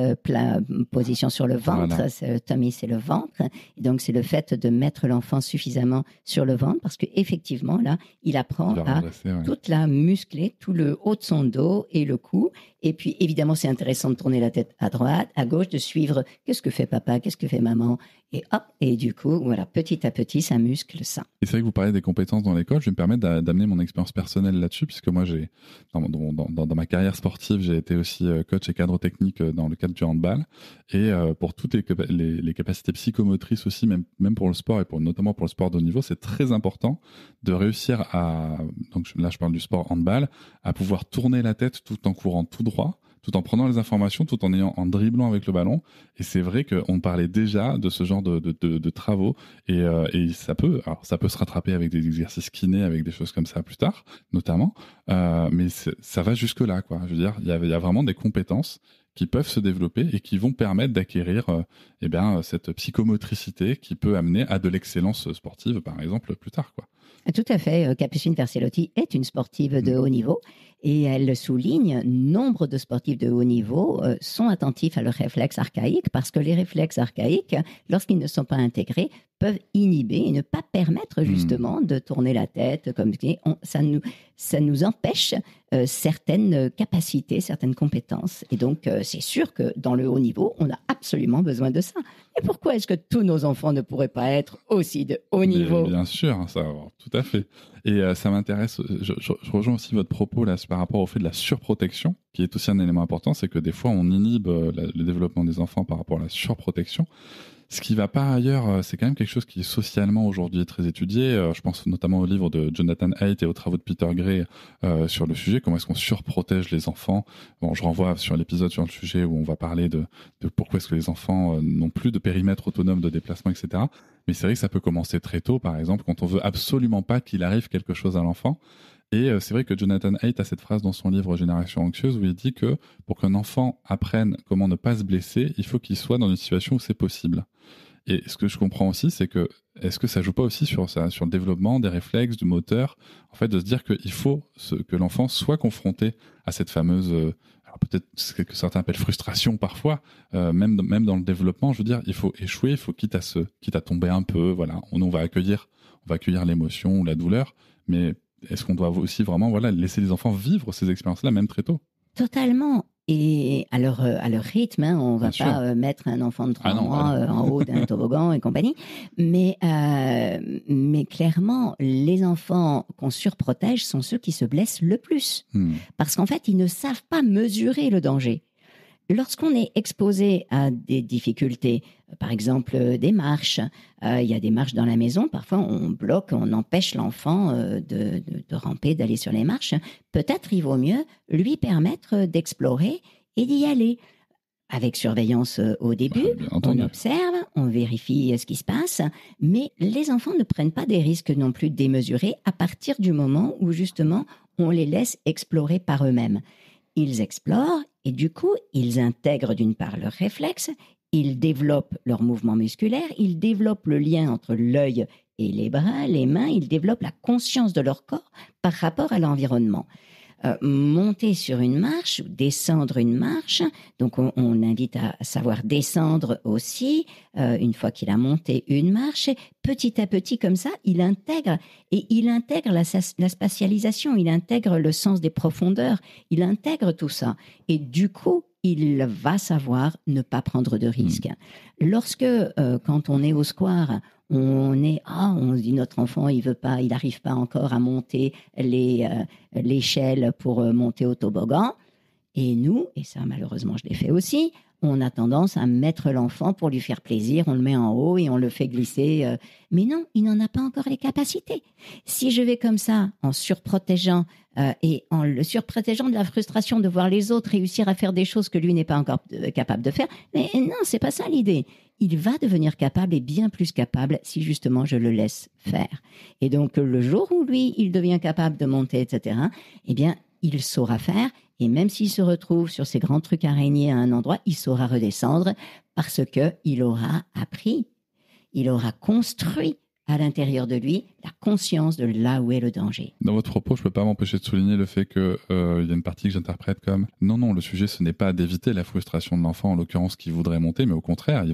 position sur le ventre. Voilà. Tummy, c'est le ventre. Et donc, c'est le fait de mettre l'enfant suffisamment sur le ventre parce qu'effectivement, là, il apprend à toute la muscler, tout le haut de son dos et le cou. Et puis, évidemment, c'est intéressant de tourner la tête à droite, à gauche, de suivre qu'est-ce que fait papa, qu'est-ce que fait maman. Et hop, et du coup, voilà, petit à petit, ça muscle ça. Et c'est vrai que vous parlez des compétences dans l'école. Je vais me permettre d'amener mon expérience personnelle là-dessus, puisque moi, dans ma carrière sportive, j'ai été aussi coach et cadre technique dans le cadre du handball. Et pour toutes les capacités psychomotrices aussi, même pour le sport et notamment pour le sport de haut niveau, c'est très important de réussir donc là je parle du sport handball, à pouvoir tourner la tête tout en courant tout droit, tout en prenant les informations, tout en dribblant avec le ballon. Et c'est vrai qu'on parlait déjà de ce genre de travaux. Et ça peut se rattraper avec des exercices kinés, avec des choses comme ça plus tard, notamment. Mais ça va jusque-là, quoi. Je veux dire, il y a vraiment des compétences qui peuvent se développer et qui vont permettre d'acquérir cette psychomotricité qui peut amener à de l'excellence sportive, par exemple, plus tard, quoi. Tout à fait. Capucine Versellotti est une sportive de haut niveau et elle souligne nombre de sportifs de haut niveau sont attentifs à leurs réflexes archaïques parce que les réflexes archaïques, lorsqu'ils ne sont pas intégrés, peuvent inhiber et ne pas permettre justement de tourner la tête comme ça nous empêche certaines capacités, certaines compétences. Et donc, c'est sûr que dans le haut niveau, on a absolument besoin de ça. Et pourquoi est-ce que tous nos enfants ne pourraient pas être aussi de haut niveau ? Bien sûr, ça, tout à fait. Et ça m'intéresse, je rejoins aussi votre propos là par rapport au fait de la surprotection, qui est aussi un élément important, c'est que des fois on inhibe le développement des enfants par rapport à la surprotection. Ce qui va par ailleurs, c'est quand même quelque chose qui est socialement aujourd'hui très étudié. Je pense notamment au livre de Jonathan Haidt et aux travaux de Peter Gray sur le sujet, comment est-ce qu'on surprotège les enfants. Bon, je renvoie sur l'épisode sur le sujet où on va parler de pourquoi est-ce que les enfants n'ont plus de périmètre autonome de déplacement, etc. Mais c'est vrai que ça peut commencer très tôt, par exemple, quand on veut absolument pas qu'il arrive quelque chose à l'enfant. Et c'est vrai que Jonathan Haidt a cette phrase dans son livre Génération anxieuse où il dit que pour qu'un enfant apprenne comment ne pas se blesser, il faut qu'il soit dans une situation où c'est possible. Et ce que je comprends aussi, c'est que est-ce que ça joue pas aussi sur le développement des réflexes, du moteur, en fait, de se dire qu'il faut que l'enfant soit confronté à cette fameuse, alors peut-être ce que certains appellent frustration parfois, même dans le développement, je veux dire, il faut échouer, il faut quitte à tomber un peu, voilà, on va accueillir l'émotion ou la douleur, mais est-ce qu'on doit aussi vraiment laisser les enfants vivre ces expériences-là, même très tôt ? Totalement. Et à leur rythme, hein, on ne va pas mettre un enfant de 3 mois en haut d'un toboggan et compagnie. Mais clairement, les enfants qu'on surprotège sont ceux qui se blessent le plus. Parce qu'en fait, ils ne savent pas mesurer le danger. Lorsqu'on est exposé à des difficultés, par exemple des marches, il y a des marches dans la maison, parfois on bloque, on empêche l'enfant de ramper, d'aller sur les marches. Peut-être il vaut mieux lui permettre d'explorer et d'y aller. Avec surveillance au début, on observe, on vérifie ce qui se passe, mais les enfants ne prennent pas des risques non plus démesurés à partir du moment où justement on les laisse explorer par eux-mêmes. Ils explorent et du coup, ils intègrent d'une part leurs réflexes, ils développent leurs mouvements musculaires, ils développent le lien entre l'œil et les bras, les mains, ils développent la conscience de leur corps par rapport à l'environnement. Monter sur une marche, descendre une marche, donc on invite à savoir descendre aussi, une fois qu'il a monté une marche, petit à petit comme ça, il intègre la spatialisation, il intègre le sens des profondeurs, il intègre tout ça. Et du coup, il va savoir ne pas prendre de risques. Lorsque, quand on est au square, on dit notre enfant, il n'arrive pas encore à monter l'échelle pour monter au toboggan. Et nous, et ça malheureusement je l'ai fait aussi, on a tendance à mettre l'enfant pour lui faire plaisir, on le met en haut et on le fait glisser. Mais non, il n'en a pas encore les capacités. Si je vais comme ça, en surprotégeant et en le surprotégeant de la frustration de voir les autres réussir à faire des choses que lui n'est pas encore capable de faire, mais non, c'est pas ça l'idée. Il va devenir capable et bien plus capable si justement je le laisse faire. Et donc le jour où lui, il devient capable de monter, etc., eh bien, il saura faire. Et même s'il se retrouve sur ces grands trucs araignées à un endroit, il saura redescendre parce qu'il aura appris, il aura construit à l'intérieur de lui la conscience de là où est le danger. Dans votre propos, je ne peux pas m'empêcher de souligner le fait qu'il y a une partie que j'interprète comme non, le sujet, ce n'est pas d'éviter la frustration de l'enfant, en l'occurrence, qui voudrait monter, mais au contraire,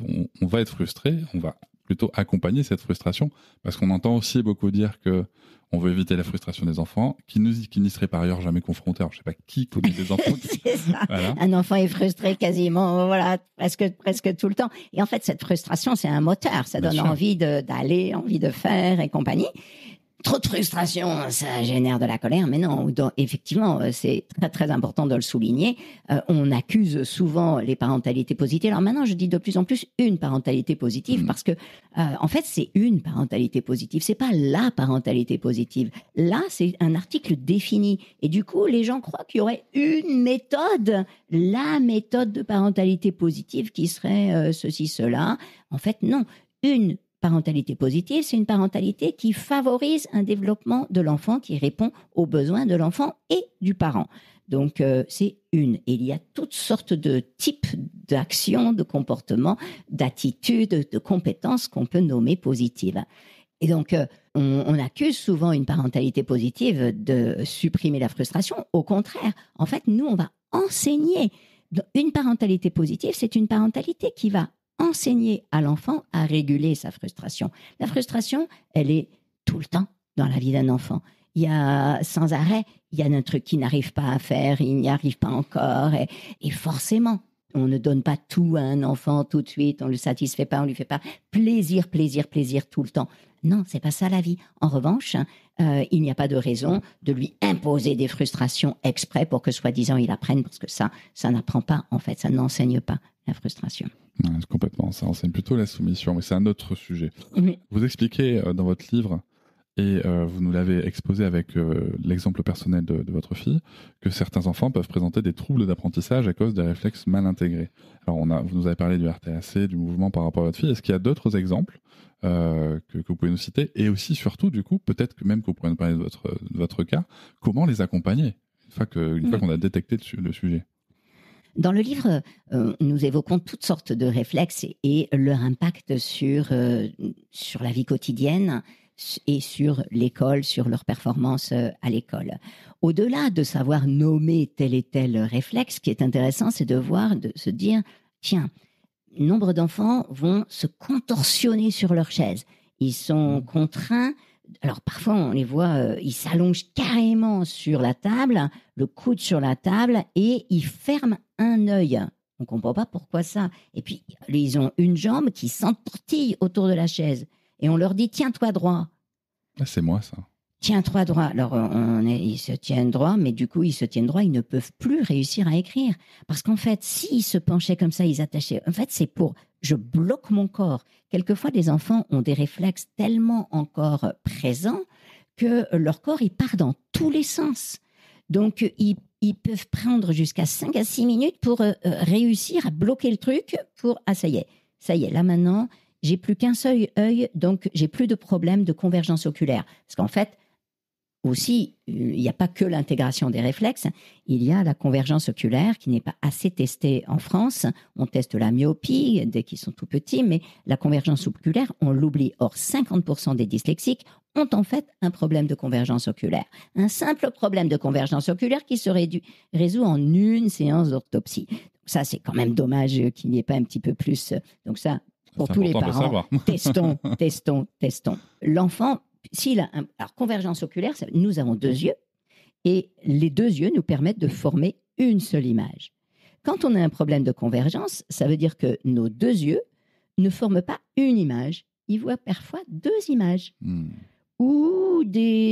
on va être frustré, on va plutôt accompagner cette frustration, parce qu'on entend aussi beaucoup dire que on veut éviter la frustration des enfants, qui n'y seraient par ailleurs jamais confrontés. Alors, je ne sais pas qui connaît des enfants. C'est ça. Voilà. Un enfant est frustré quasiment, presque tout le temps. Et en fait, cette frustration, c'est un moteur. Ça donne envie d'aller, envie de faire et compagnie. Trop de frustration, ça génère de la colère, mais non, effectivement, c'est très très important de le souligner. On accuse souvent les parentalités positives. Alors maintenant, je dis de plus en plus une parentalité positive parce que, en fait, c'est une parentalité positive. C'est pas la parentalité positive. Là, c'est un article défini. Et du coup, les gens croient qu'il y aurait une méthode, la méthode de parentalité positive qui serait ceci, cela. En fait, non. Une parentalité positive, c'est une parentalité qui favorise un développement de l'enfant, qui répond aux besoins de l'enfant et du parent. Donc, c'est une. Et il y a toutes sortes de types d'actions, de comportements, d'attitudes, de compétences qu'on peut nommer positives. Et donc, on accuse souvent une parentalité positive de supprimer la frustration. Au contraire, en fait, nous, on va enseigner. Une parentalité positive, c'est une parentalité qui va enseigner à l'enfant à réguler sa frustration. La frustration, elle est tout le temps dans la vie d'un enfant. Il y a sans arrêt, il y a un truc qu'il n'arrive pas à faire, il n'y arrive pas encore. Et forcément, on ne donne pas tout à un enfant tout de suite, on ne le satisfait pas, on ne lui fait pas plaisir tout le temps. Non, c'est pas ça la vie. En revanche, il n'y a pas de raison de lui imposer des frustrations exprès pour que soi-disant il apprenne, parce que ça n'apprend pas en fait, ça n'enseigne pas la frustration. Ouais, complètement, ça enseigne plutôt la soumission, mais c'est un autre sujet. Oui. Vous expliquez dans votre livre, et vous nous l'avez exposé avec l'exemple personnel de votre fille, que certains enfants peuvent présenter des troubles d'apprentissage à cause des réflexes mal intégrés. Alors vous nous avez parlé du RTAC, du mouvement par rapport à votre fille. Est-ce qu'il y a d'autres exemples que vous pouvez nous citer? Et aussi, surtout, du coup, peut-être que même que vous pourriez nous parler de votre cas, comment les accompagner une fois qu'on a détecté le sujet? Dans le livre, nous évoquons toutes sortes de réflexes et leur impact sur la vie quotidienne et sur l'école, sur leur performance à l'école. Au-delà de savoir nommer tel et tel réflexe, ce qui est intéressant, c'est de se dire, tiens, nombre d'enfants vont se contorsionner sur leur chaise. Ils sont contraints. Alors parfois on les voit, ils s'allongent carrément sur la table, le coude sur la table et ils ferment un œil. On ne comprend pas pourquoi ça. Et puis ils ont une jambe qui s'entortille autour de la chaise et on leur dit tiens-toi droit. Ah, c'est moi ça. Tiens-toi droit. Alors ils se tiennent droit, mais du coup ils se tiennent droit, ils ne peuvent plus réussir à écrire parce qu'en fait s'ils se penchaient comme ça, ils attachaient. En fait c'est pour je bloque mon corps. Quelquefois, les enfants ont des réflexes tellement encore présents que leur corps, il part dans tous les sens. Donc, ils peuvent prendre jusqu'à 5 à 6 minutes pour réussir à bloquer le truc pour... Ah, ça y est, là maintenant, j'ai plus qu'un seul œil, donc j'ai plus de problème de convergence oculaire. Parce qu'en fait, aussi, il n'y a pas que l'intégration des réflexes, il y a la convergence oculaire qui n'est pas assez testée en France. On teste la myopie dès qu'ils sont tout petits, mais la convergence oculaire, on l'oublie. Or, 50% des dyslexiques ont en fait un problème de convergence oculaire. Un simple problème de convergence oculaire qui se résout en une séance d'orthopsie. Ça, c'est quand même dommage qu'il n'y ait pas un petit peu plus. Donc ça, pour tous les parents, testons. L'enfant... Alors, convergence oculaire, nous avons 2 yeux et les 2 yeux nous permettent de former une seule image. quand on a un problème de convergence, ça veut dire que nos deux yeux ne forment pas une image. Ils voient parfois deux images ou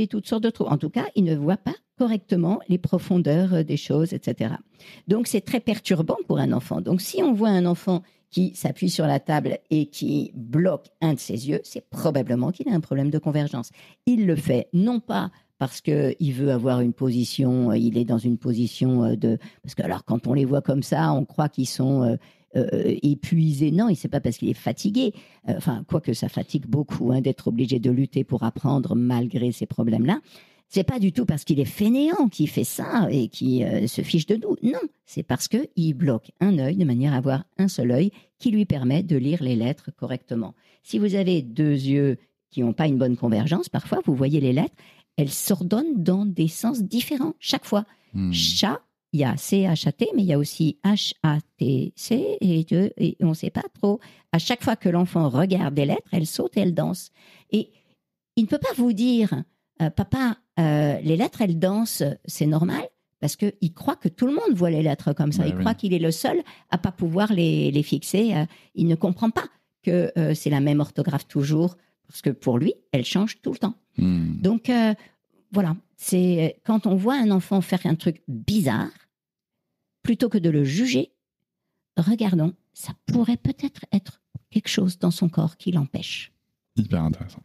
toutes sortes de trous. En tout cas, ils ne voient pas correctement les profondeurs des choses, etc. Donc, c'est très perturbant pour un enfant. Donc, si on voit un enfant qui s'appuie sur la table et qui bloque un de ses yeux, c'est probablement qu'il a un problème de convergence. Il le fait non pas parce qu'il veut avoir une position, il est dans une position de... Parce que alors, quand on les voit comme ça, on croit qu'ils sont épuisés. Non, c'est pas parce qu'il est fatigué. Enfin, quoique ça fatigue beaucoup d'être obligé de lutter pour apprendre malgré ces problèmes-là. C'est pas du tout parce qu'il est fainéant qu'il fait ça et qui se fiche de nous. Non, c'est parce qu'il bloque un œil de manière à avoir un seul œil qui lui permet de lire les lettres correctement. Si vous avez deux yeux qui n'ont pas une bonne convergence, parfois vous voyez les lettres, elles s'ordonnent dans des sens différents chaque fois. Chat, il y a C-H-A-T, mais il y a aussi H-A-T-C et on ne sait pas trop. À chaque fois que l'enfant regarde des lettres, elle saute et elle danse. Et il ne peut pas vous dire... Papa, les lettres, elles dansent, c'est normal, parce qu'il croit que tout le monde voit les lettres comme ça. Il croit qu'il est le seul à pas pouvoir les fixer. Il ne comprend pas que c'est la même orthographe toujours, parce que pour lui, elle change tout le temps. Donc, voilà, c'est quand on voit un enfant faire un truc bizarre, plutôt que de le juger, regardons, ça pourrait peut-être être quelque chose dans son corps qui l'empêche. Hyper intéressant.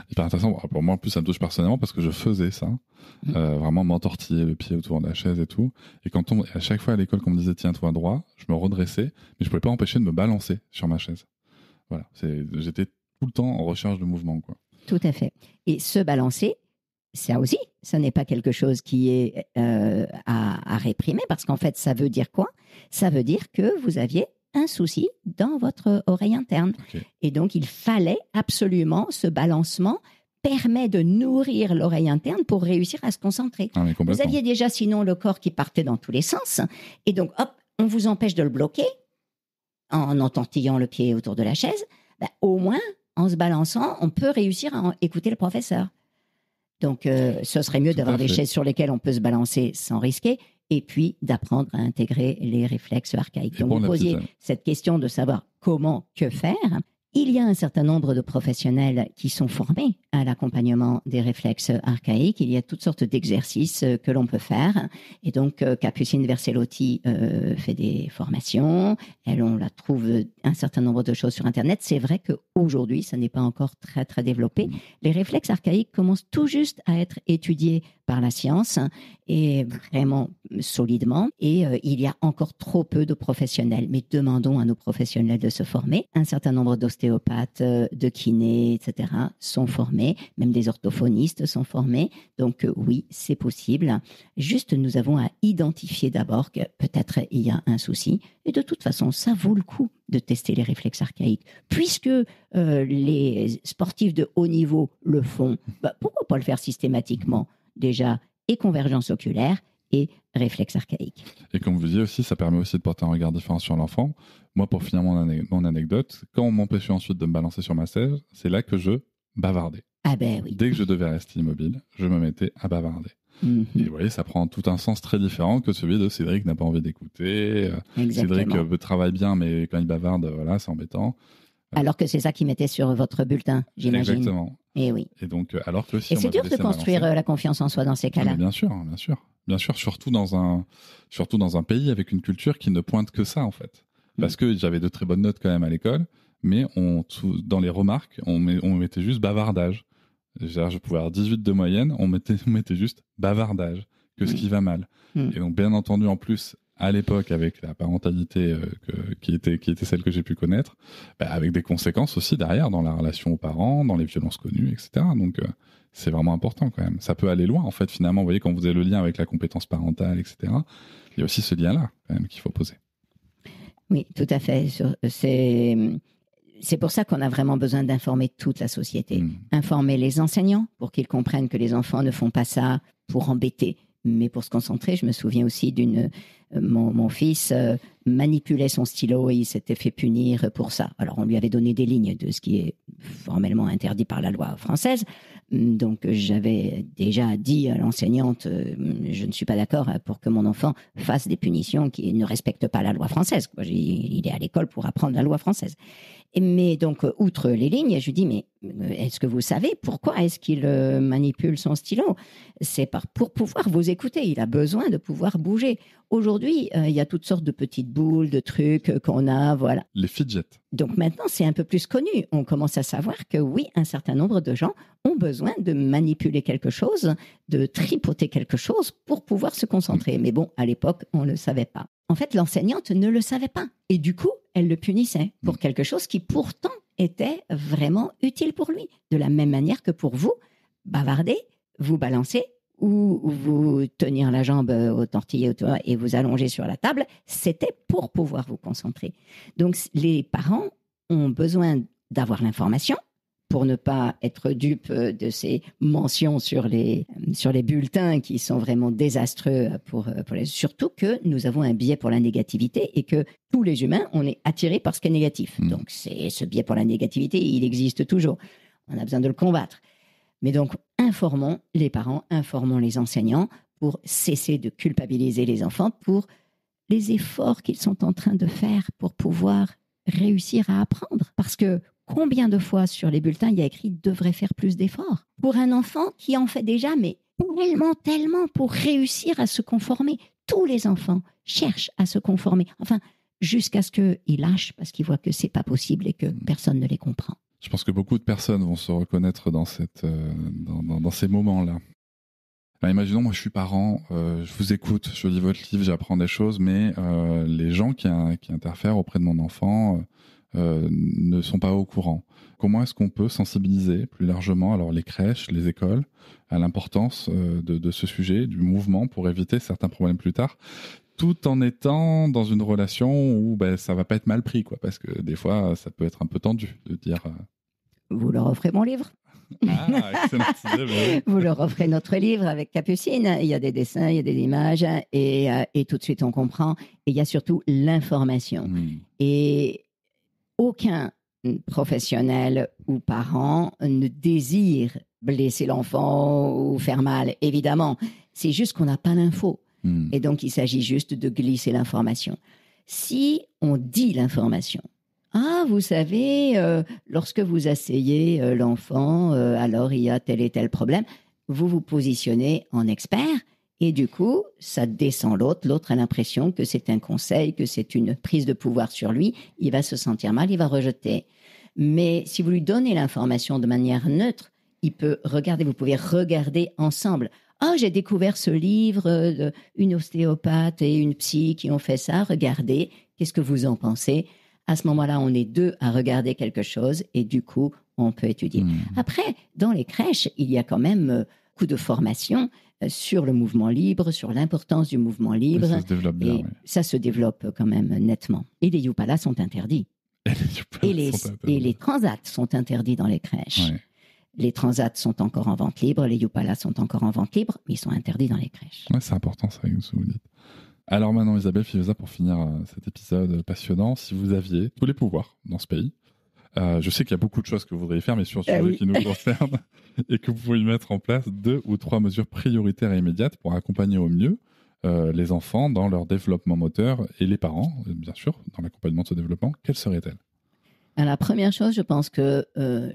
Hyper intéressant. Pour moi, en plus, ça me touche personnellement parce que je faisais ça. Vraiment m'entortiller le pied autour de la chaise et tout. Et à chaque fois à l'école, qu'on me disait tiens, toi droit, je me redressais, mais je pouvais pas empêcher de me balancer sur ma chaise. Voilà. J'étais tout le temps en recherche de mouvement, quoi. Tout à fait. Et se balancer, ça aussi, ça n'est pas quelque chose qui est à réprimer parce qu'en fait, ça veut dire quoi ? Ça veut dire que vous aviez un souci dans votre oreille interne. Okay. Et donc, il fallait absolument, ce balancement permet de nourrir l'oreille interne pour réussir à se concentrer. Vous aviez déjà sinon le corps qui partait dans tous les sens. Et donc, hop, on vous empêche de le bloquer en entortillant le pied autour de la chaise. Ben, au moins, en se balançant, on peut réussir à écouter le professeur. Donc, ce serait mieux d'avoir des chaises sur lesquelles on peut se balancer sans risquer. Et puis d'apprendre à intégrer les réflexes archaïques. Donc, vous posiez cette question de savoir comment, que faire. Il y a un certain nombre de professionnels qui sont formés à l'accompagnement des réflexes archaïques. Il y a toutes sortes d'exercices que l'on peut faire. Et donc, Capucine Versellotti fait des formations. On la trouve un certain nombre de choses sur Internet. C'est vrai qu'aujourd'hui, ça n'est pas encore très, très développé. Les réflexes archaïques commencent tout juste à être étudiés par la science et vraiment solidement. Et il y a encore trop peu de professionnels. Mais demandons à nos professionnels de se former. Un certain nombre d'ostéopathes, de kinés, etc. sont formés. Même des orthophonistes sont formés. Donc oui, c'est possible. Juste, nous avons à identifier d'abord que peut-être il y a un souci. Et de toute façon, ça vaut le coup de tester les réflexes archaïques. Puisque les sportifs de haut niveau le font, pourquoi pas le faire systématiquement ? Déjà, et convergence oculaire et réflexe archaïque. Et comme vous disiez aussi, ça permet aussi de porter un regard différent sur l'enfant. Moi, pour finir mon anecdote, quand on m'empêchait ensuite de me balancer sur ma chaise, c'est là que je bavardais. Ah ben oui. Dès que je devais rester immobile, je me mettais à bavarder. Et vous voyez, ça prend tout un sens très différent que celui de Cédric n'a pas envie d'écouter. Cédric travaille bien, mais quand il bavarde, voilà, c'est embêtant. Alors que c'est ça qu'il mettait sur votre bulletin, j'imagine. Exactement. Et oui. Et donc, alors que si et c'est dur de construire la confiance en soi dans ces cas-là. Bien sûr, surtout dans un pays avec une culture qui ne pointe que ça en fait. Parce que j'avais de très bonnes notes quand même à l'école, mais dans les remarques, on mettait juste bavardage. Je pouvais avoir 18 de moyenne, on mettait juste bavardage, que ce qui va mal. Et donc, bien entendu, en plus, à l'époque, avec la parentalité qui était celle que j'ai pu connaître, avec des conséquences aussi derrière dans la relation aux parents, dans les violences connues, etc. Donc, c'est vraiment important quand même. Ça peut aller loin, en fait, finalement. Vous voyez, quand vous avez le lien avec la compétence parentale, etc., il y a aussi ce lien-là, quand même, qu'il faut poser. Oui, tout à fait. C'est pour ça qu'on a vraiment besoin d'informer toute la société. Informer les enseignants pour qu'ils comprennent que les enfants ne font pas ça pour embêter, Mais pour se concentrer, je me souviens aussi mon fils manipulait son stylo et il s'était fait punir pour ça. Alors, on lui avait donné des lignes de ce qui est formellement interdit par la loi française. Donc, j'avais déjà dit à l'enseignante, je ne suis pas d'accord pour que mon enfant fasse des punitions qui ne respectent pas la loi française. Il est à l'école pour apprendre la loi française. Mais donc, outre les lignes, je lui dis, mais est-ce que vous savez pourquoi est-ce qu'il manipule son stylo ? C'est pour pouvoir vous écouter. Il a besoin de pouvoir bouger. Aujourd'hui, il y a toutes sortes de petites boules, de trucs qu'on a, voilà. Les fidgets. Donc maintenant, c'est un peu plus connu. On commence à savoir que oui, un certain nombre de gens ont besoin de manipuler quelque chose, de tripoter quelque chose pour pouvoir se concentrer. Mais bon, à l'époque, on ne le savait pas. En fait, l'enseignante ne le savait pas. Et du coup, elle le punissait pour quelque chose qui pourtant était vraiment utile pour lui. De la même manière que pour vous, bavarder, vous balancer ou vous tenir la jambe au tortillé et vous allonger sur la table, c'était pour pouvoir vous concentrer. Donc, les parents ont besoin d'avoir l'information pour ne pas être dupes de ces mentions sur les bulletins qui sont vraiment désastreux surtout que nous avons un biais pour la négativité et que tous les humains, on est attirés par ce qui est négatif. Donc, ce biais pour la négativité, il existe toujours. On a besoin de le combattre. Mais donc, informons les parents, informons les enseignants pour cesser de culpabiliser les enfants pour les efforts qu'ils sont en train de faire pour pouvoir réussir à apprendre. Parce que combien de fois sur les bulletins il y a écrit « devrait faire plus d'efforts » pour un enfant qui en fait déjà, mais tellement pour réussir à se conformer. Tous les enfants cherchent à se conformer. Enfin, jusqu'à ce qu'ils lâchent parce qu'ils voient que c'est pas possible et que personne ne les comprend. Je pense que beaucoup de personnes vont se reconnaître dans ces moments-là. Enfin, imaginons, moi je suis parent, je vous écoute, je lis votre livre, j'apprends des choses, mais les gens qui interfèrent auprès de mon enfant ne sont pas au courant. Comment est-ce qu'on peut sensibiliser plus largement, alors les crèches, les écoles, à l'importance de ce sujet, du mouvement, pour éviter certains problèmes plus tard, tout en étant dans une relation où ça va pas être mal pris, quoi, parce que des fois, ça peut être un peu tendu de dire... Vous leur offrez mon livre. Ah, excellente idée. Vous leur offrez notre livre avec Capucine. Il y a des dessins, il y a des images, et tout de suite on comprend. Et il y a surtout l'information. Et aucun professionnel ou parent ne désire blesser l'enfant ou faire mal, évidemment. C'est juste qu'on n'a pas l'info. Et donc, il s'agit juste de glisser l'information. Si on dit l'information, vous savez, lorsque vous asseyez l'enfant, alors il y a tel et tel problème, vous vous positionnez en expert et du coup, ça descend l'autre. L'autre a l'impression que c'est un conseil, que c'est une prise de pouvoir sur lui. Il va se sentir mal, il va rejeter. Mais si vous lui donnez l'information de manière neutre, vous pouvez regarder ensemble. J'ai découvert ce livre d'une ostéopathe et une psy qui ont fait ça. Regardez, qu'est-ce que vous en pensez ? À ce moment-là, on est deux à regarder quelque chose et du coup, on peut étudier. Après, dans les crèches, il y a quand même beaucoup de formation sur le mouvement libre, sur l'importance du mouvement libre. Ça se développe bien. Ça se développe quand même nettement. Et les yupalas sont interdits. Et les transats sont interdits dans les crèches. Ouais. Les transats sont encore en vente libre, les yupalas sont encore en vente libre, mais ils sont interdits dans les crèches. Ouais, c'est important ça, ce que vous dites. Alors maintenant, Isabelle Filosa, pour finir cet épisode passionnant, si vous aviez tous les pouvoirs dans ce pays, je sais qu'il y a beaucoup de choses que vous voudriez faire, mais sur le sujet qui nous concerne, et que vous pouvez mettre en place 2 ou 3 mesures prioritaires et immédiates pour accompagner au mieux les enfants dans leur développement moteur et les parents, bien sûr, dans l'accompagnement de ce développement, quelles seraient-elles ? La première chose, je pense que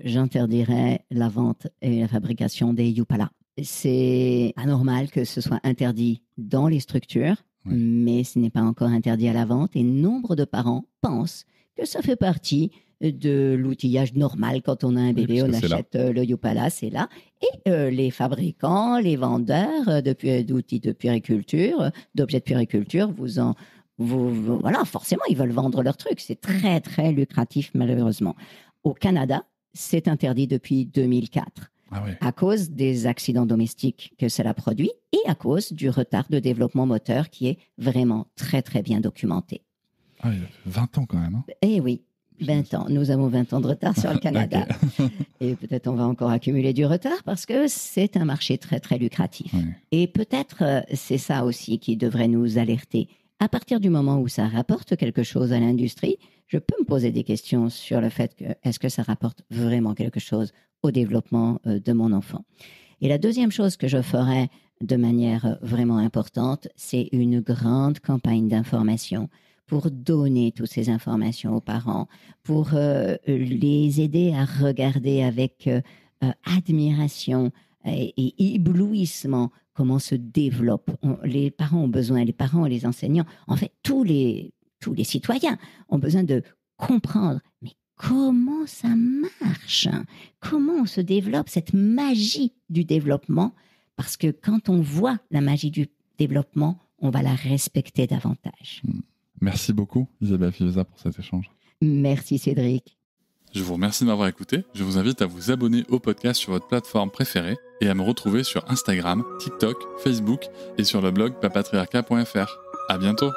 j'interdirais la vente et la fabrication des yupalas. C'est anormal que ce soit interdit dans les structures, mais ce n'est pas encore interdit à la vente. Et nombre de parents pensent que ça fait partie de l'outillage normal. Quand on a un bébé, on achète le yupala, c'est là. Et les fabricants, les vendeurs d'outils de puériculture, d'objets de puériculture, voilà, forcément, ils veulent vendre leur truc. C'est très, très lucratif, malheureusement. Au Canada, c'est interdit depuis 2004. À cause des accidents domestiques que cela produit et à cause du retard de développement moteur qui est vraiment très, très bien documenté. Il y a 20 ans quand même. Eh oui. 20 ans. Nous avons 20 ans de retard sur le Canada. Et peut-être on va encore accumuler du retard parce que c'est un marché très, très lucratif. Oui. Et peut-être c'est ça aussi qui devrait nous alerter. À partir du moment où ça rapporte quelque chose à l'industrie, je peux me poser des questions sur le fait que est-ce que ça rapporte vraiment quelque chose au développement de mon enfant. Et la deuxième chose que je ferais de manière vraiment importante, c'est une grande campagne d'information pour donner toutes ces informations aux parents, pour les aider à regarder avec admiration et éblouissement comment se développe. Les parents ont besoin, les parents et les enseignants, en fait tous les citoyens ont besoin de comprendre, mais comment ça marche? Comment on se développe, cette magie du développement? Parce que quand on voit la magie du développement, on va la respecter davantage. Merci beaucoup, Isabelle Filosa, pour cet échange. Merci, Cédric. Je vous remercie de m'avoir écouté. Je vous invite à vous abonner au podcast sur votre plateforme préférée et à me retrouver sur Instagram, TikTok, Facebook et sur le blog papatriarca.fr. À bientôt.